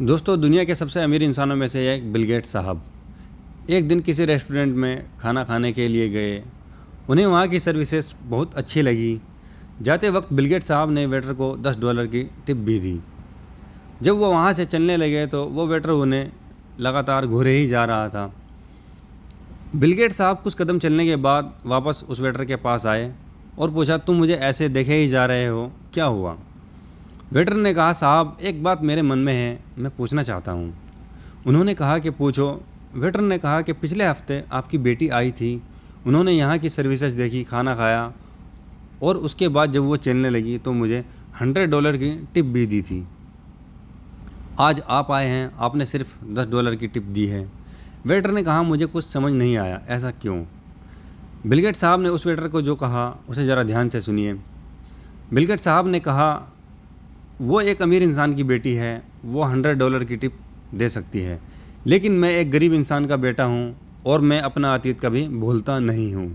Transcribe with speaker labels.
Speaker 1: दोस्तों, दुनिया के सबसे अमीर इंसानों में से एक बिल गेट्स साहब एक दिन किसी रेस्टोरेंट में खाना खाने के लिए गए। उन्हें वहाँ की सर्विसेज बहुत अच्छी लगी। जाते वक्त बिल गेट्स साहब ने वेटर को $10 की टिप भी दी। जब वो वहाँ से चलने लगे तो वो वेटर उन्हें लगातार घूरे ही जा रहा था। बिल गेट्स साहब कुछ कदम चलने के बाद वापस उस वेटर के पास आए और पूछा, तुम मुझे ऐसे देखे ही जा रहे हो, क्या हुआ? वेटर ने कहा, साहब एक बात मेरे मन में है, मैं पूछना चाहता हूँ। उन्होंने कहा कि पूछो। वेटर ने कहा कि पिछले हफ्ते आपकी बेटी आई थी, उन्होंने यहाँ की सर्विसेज देखी, खाना खाया और उसके बाद जब वो चलने लगी तो मुझे $100 की टिप भी दी थी। आज आप आए हैं, आपने सिर्फ $10 की टिप दी है। वेटर ने कहा, मुझे कुछ समझ नहीं आया, ऐसा क्यों? बिल गेट्स साहब ने उस वेटर को जो कहा उसे ज़रा ध्यान से सुनिए। बिल गेट्स साहब ने कहा, वो एक अमीर इंसान की बेटी है, वो $100 की टिप दे सकती है, लेकिन मैं एक गरीब इंसान का बेटा हूँ और मैं अपना अतीत कभी भूलता नहीं हूँ।